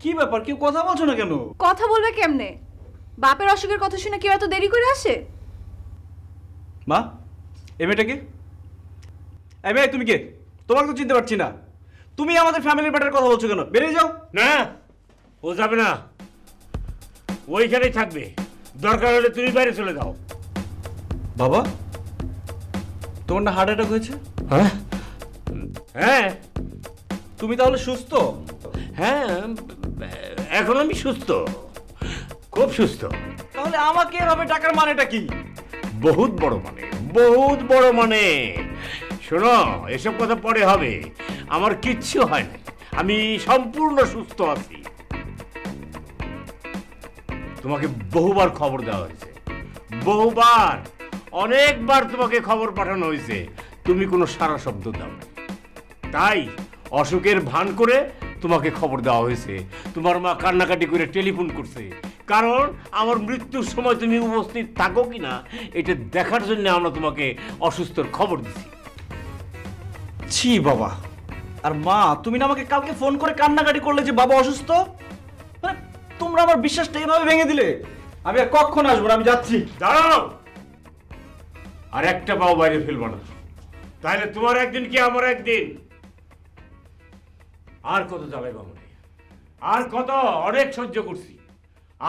কি ব্যাপার, কেউ কথা বলছো না কেন? কথা বলবে কেমনে? বাপের অসুখের কথা শুনে কেউ এত দেরি করে আসে? মা, এই মেয়েটা কে? এই মেয়ে, তুমি কে? তোমাকে তো চিনতে পারছি না। তুমি আমাদের ফ্যামিলির ব্যাটার কথা বলছো কেন? বেরিয়ে যাও। না, ও যাবে না, ওইখানেই থাকবে। দরকার হলে তুমি বাইরে চলে যাও। বাবা, তোমার না হার্ট অ্যাটাক হয়েছে? হ্যাঁ হ্যাঁ। তুমি তাহলে সুস্থ? হ্যাঁ, এখন আমি সুস্থ, খুব সুস্থ। তাহলে আমাকে এভাবে টাকার মানেটা কি? বহুত বড় মানে, বহুত বড় মানে। শোনো, এসব কথা পরে হবে। আমার কিচ্ছু হয় না, আমি সম্পূর্ণ সুস্থ আছি। তোমাকে বহুবার খবর দেওয়া হয়েছে, বহুবার, অনেকবার তোমাকে খবর পাঠানো হয়েছে, তুমি কোনো সারা শব্দ দাও না। তাই অসুখের ভান করে তোমাকে খবর দেওয়া হয়েছে। তোমার মা কান্নাকাটি করে টেলিফোন করছে, কারণ আমার মৃত্যুর সময় তুমি উপস্থিত থাকো কিনা এটা দেখার জন্য আমরা তোমাকে অসুস্থর খবর দিছি। ছি বাবা। আর মা, তুমি না আমাকে কালকে ফোন করে কান্নাকাটি করলে যে বাবা অসুস্থ? তোমরা আমার বিশ্বাসটা এভাবে ভেঙে দিলে। আমি আর কখন আসবো না, আমি যাচ্ছি। দাঁড়াও, আর একটা পাও বাইরে ফেলবো না, তাহলে তোমার একদিন কি আমার একদিন। আর কত জ্বালাই বামনে, আর কত, অনেক সহ্য করছি,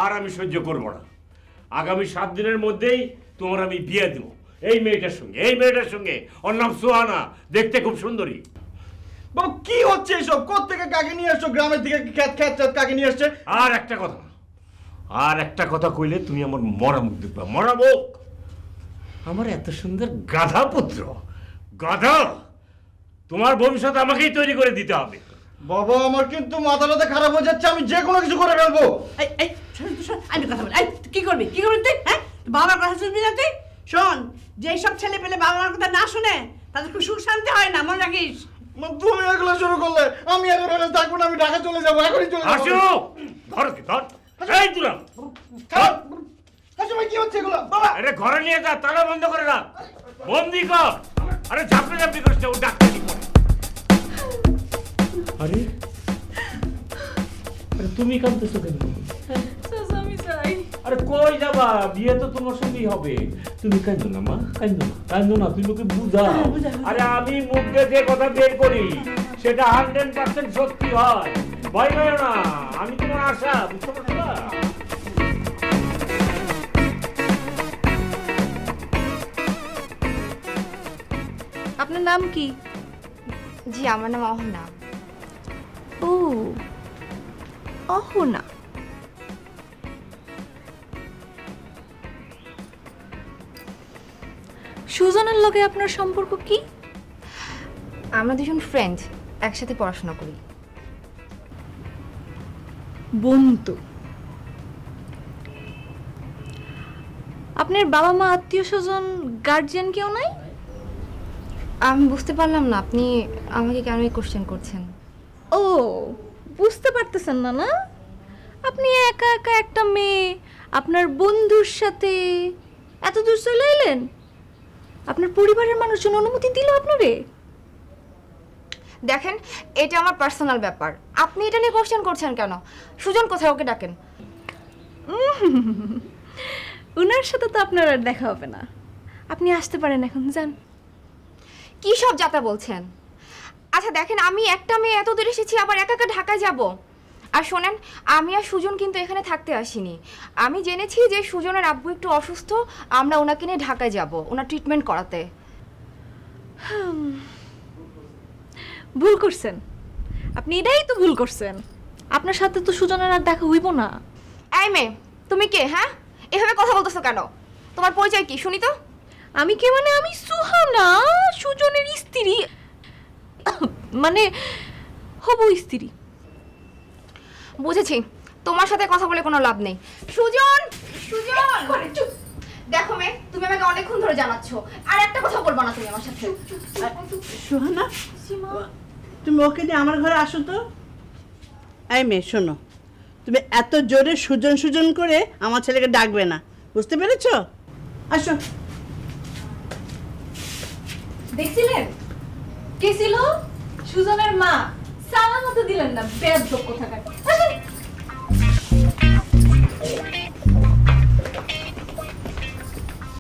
আর আমি সহ্য করবো না। আগামী 7 দিনের মধ্যেই তোমার আমি বিয়ে দেবো এই মেয়েটার সঙ্গে, এই মেয়েটার সঙ্গে। ওর নাম সুহানা, দেখতে খুব সুন্দরী। বাবা, কি হচ্ছে এসব? কোত্থেকে কাকে নিয়ে আসছো? গ্রামের দিকে খ্যাত খ্যাত কাকে নিয়ে আসছে? আর একটা কথা, আর একটা কথা কইলে তুমি আমার মরা মুখ দেখবা, মরা মুখ। আমার এত সুন্দর গাধা পুত্র, গাধা, তোমার ভবিষ্যৎ আমাকেই তৈরি করে দিতে হবে। বাবা, আমার কিন্তু মাথাটা খারাপ হয়ে যাচ্ছে, আমি যে কোনো কিছু করে ফেলবো। আমি কথা বলি, কি করবি, কি করবি তুই? হ্যাঁ, বাবার কথা শুনবি না তুই? শোন, যেসব ছেলে পেলে বাবার কথা না শুনে তাদের খুব সুখ শান্তি হয় না, মনে রাখিস। তুমি এগুলো শুরু করলে আমি আর এভাবে থাকবো না, আমি ঢাকা চলে যাবো, এখনই চলে যাবো। আসো, ধর কি ধর, এই তুলা কি হচ্ছে এগুলো? বাবা, আরে ঘরে নিয়ে যা, তালা বন্ধ করে রাখ, বন্দি কর। আরে ঝাপড়ে ঝাপড়ি করছে, ও ডাক্তারি পড়ে। আরে আরে তুমি কাঁদতেছো কেন? আমি চাই। আরে কই যাবা? বিয়ে তো তোমার সঙ্গেই হবে। তুমি কাঁদো না মা, কাঁদো না, কাঁদো না, তুমি ওকে বুঝাও। আরে আমি মুখ দিয়ে যে কথা বের করি সেটা 100% সত্যি হয়, ভয় পেও না। আমি তোমার আশা, বুঝতে পারছো না? আপনার নাম কি? জি, আমার নাম অহনা। ও, অহনা। সুজনের লগে আপনার সম্পর্ক কি? আমরা দুজন ফ্রেন্ড, একসাথে পড়াশোনা করি। বন্ধু? আপনার বাবা মা, আত্মীয় স্বজন, গার্জিয়ান কেউ নাই? আমি বুঝতে পারলাম না আপনি আমাকে কেন এই কোশ্চেন করছেন। ও, বুঝতে পারতেছেন না? না, আপনি একা একা একটা মেয়ে আপনার বন্ধুর সাথে এত দূর চলে এলেন, আপনার পরিবারের মানুষজন অনুমতি দিল আপনারে? দেখেন, এটা আমার পার্সোনাল ব্যাপার, আপনি এটা নিয়ে কোশ্চেন করছেন কেন? সুজন কোথায়, ওকে ডাকেন। ওনার সাথে তো আপনার আর দেখা হবে না, আপনি আসতে পারেন এখন, যান। কি সব যাতা বলছেন? আচ্ছা দেখেন, আমি একটা মেয়ে এত দূর এসেছি, আবার একা একা ঢাকায় যাব? আর শোনেন, আমি আর সুজন কিন্তু এখানে থাকতে আসিনি। আমি জেনেছি যে সুজনের আব্বু একটু অসুস্থ, আমরা ওনাকে নিয়ে ঢাকায় যাব ওনার ট্রিটমেন্ট করাতে। ভুল করছেন আপনি, এটাই তো ভুল করছেন। আপনার সাথে তো সুজনের আর দেখা হইব না। এই মেয়ে, তুমি কে? হ্যাঁ, এভাবে কথা বলতেছো কেন? তোমার পরিচয় কি শুনি তো? আমি কে মানে? আমি সুহানা, সুজনের স্ত্রী, মানে হবু স্ত্রী। বুঝেছি, তোমার সাথে কথা বলে কোনো লাভ নেই। সুজন, সুজন, দেখো মেয়ে, তুমি আমাকে অনেকক্ষণ ধরে জানাচ্ছ, আর একটা কথা বলবো না তুমি আমার সাথে। সুহানা, তুমি ওকে নিয়ে আমার ঘরে আসো তো। এই মেয়ে শোনো, তুমি এত জোরে সুজন সুজন করে আমার ছেলেকে ডাকবে না, বুঝতে পেরেছো? আসো। দেখছিলেন কে ছিল? সুজনের মা। সালামও তো দিলেন না, বেয়াদব কোথাকার। আসেন।